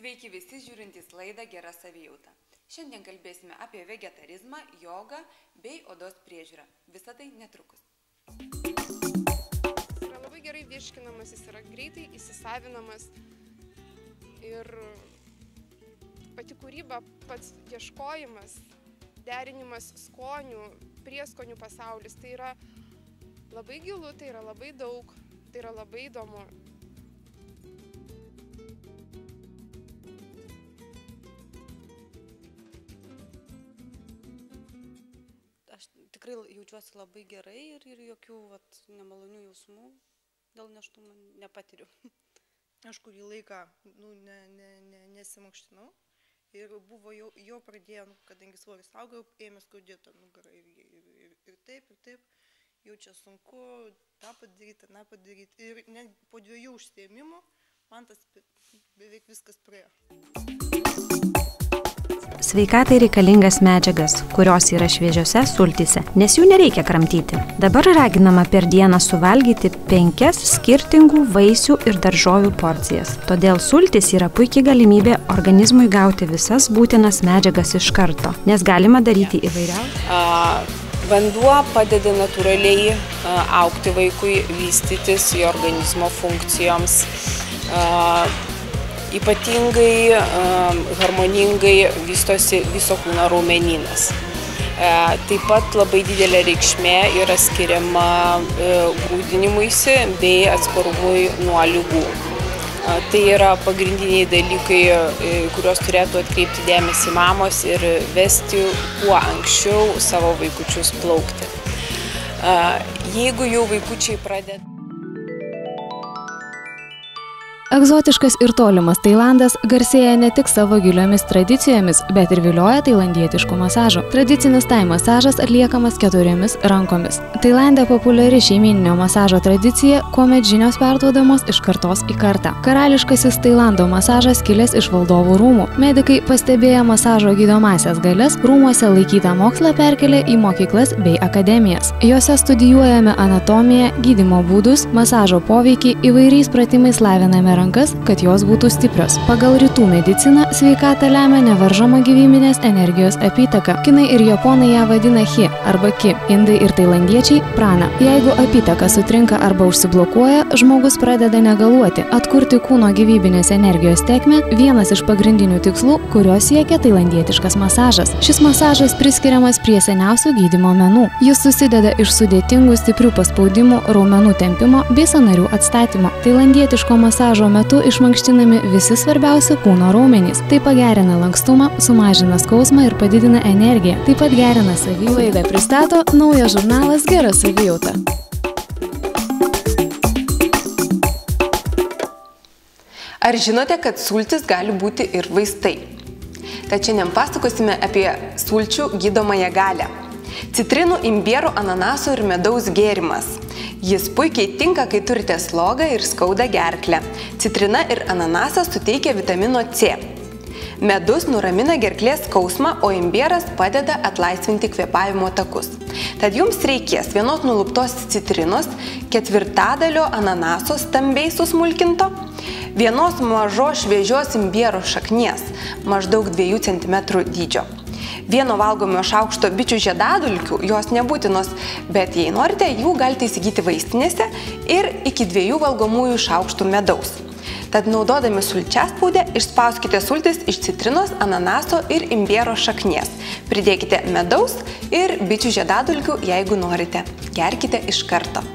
Sveiki visi žiūrintys laidą Gera savijauta. Šiandien kalbėsime apie vegetarizmą, jogą bei odos priežiūrą. Visą tai netrukus. Jis yra labai gerai virškinamas, jis yra greitai įsisavinamas ir pati kūryba, pats ieškojimas, derinimas skonių, prieskonių pasaulis, tai yra labai gilu, tai yra labai daug, tai yra labai įdomu. Aš tikrai jaučiuosi labai gerai ir jokių nemalonių jausmų dėl nėštumo nepatiriu. Aš kurį laiką nesimankštinau ir buvo jau pradėjo, kadangi svoris augo, ėmė skaudėti nugarą ir taip, jau čia sunku tą padaryti, aną padaryti. Ir net po 2 užsiėmimų man tas beveik viskas praėjo. Sveikatai reikalingas medžiagas, kurios yra šviežiose sultyse, nes jų nereikia kramtyti. Dabar raginama per dieną suvalgyti 5 skirtingų vaisių ir daržovių porcijas. Todėl sultys yra puikiai galimybė organizmui gauti visas būtinas medžiagas iš karto, nes galima daryti įvairiausių. Vanduo padeda natūraliai augti vaikui, vystytis jo organizmo funkcijoms. Ypatingai harmoningai vystosi viso kūno raumenynas. Taip pat labai didelė reikšmė yra skiriama grūdinimuisi bei atsparumui nuo ligų. Tai yra pagrindiniai dalykai, kuriuos turėtų atkreipti dėmesį mamos ir vesti kuo anksčiau savo vaikučius plaukti. Jeigu jau vaikučiai pradeda. Egzotiškas ir tolimas Tailandas garsėja ne tik savo giliomis tradicijomis, bet ir vilioja tailandietiškų masažų. Tradicinis tai masažas atliekamas 4 rankomis. Tailande populiari šeimyninio masažo tradicija, kuomet žinios perduodamos iš kartos į kartą. Karališkasis Tailando masažas kilęs iš valdovų rūmų. Medikai pastebėję masažo gydomąsias galias, rūmuose laikytą mokslą perkelė į mokyklas bei akademijas. Jose studijuojame anatomiją, gydymo būdus, masažo poveikį, įvairiais pratimais laviname rankas, kad jos būtų stiprios. Pagal rytų mediciną sveikatą lemia nevaržoma gyvybinės energijos apytaka. Kinai ir japonai ją vadina chi arba ki, indai ir tailandiečiai prana. Jeigu apytaka sutrinka arba užsiblokuoja, žmogus pradeda negaluoti. Atkurti kūno gyvybinės energijos tėkmę – vienas iš pagrindinių tikslų, kurio siekia tailandietiškas masažas. Šis masažas priskiriamas prie seniausių gydymo menų. Jis susideda iš sudėtingų stiprių paspaudimų, raumenų tempimo bei sąnarių atstatymo. Tailandietiško masažo metu išmankštinami visi svarbiausi kūno raumenys. Tai pagerina lankstumą, sumažina skausmą ir padidina energiją. Taip pat gerina savijautą. Laidą pristato naujas žurnalas Gera savijauta. Ar žinote, kad sultys gali būti ir vaistai? Tad šiandien pasakosime apie sulčių gydomąją galią. Citrinų, imbierų, ananasų ir medaus gėrimas. Jis puikiai tinka, kai turite slogą ir skauda gerklę. Citrina ir ananasas suteikia vitamino C. Medus nuramina gerklės skausmą, o imbieras padeda atlaisvinti kvėpavimo takus. Tad jums reikės 1 nuluptos citrinos, 1/4 ananaso stambiai susmulkinto, 1 mažos šviežios imbiero šaknies, maždaug 2 cm dydžio. 1 valgomo šaukšto bičių žiedadulkių, jos nebūtinos, bet jei norite, jų galite įsigyti vaistinėse ir iki 2 valgomųjų šaukštų medaus. Tad naudodami sulčiaspaudę išspauskite sultis iš citrinos, ananaso ir imbiero šaknies. Pridėkite medaus ir bičių žiedadulkių, jeigu norite. Gerkite iš karto.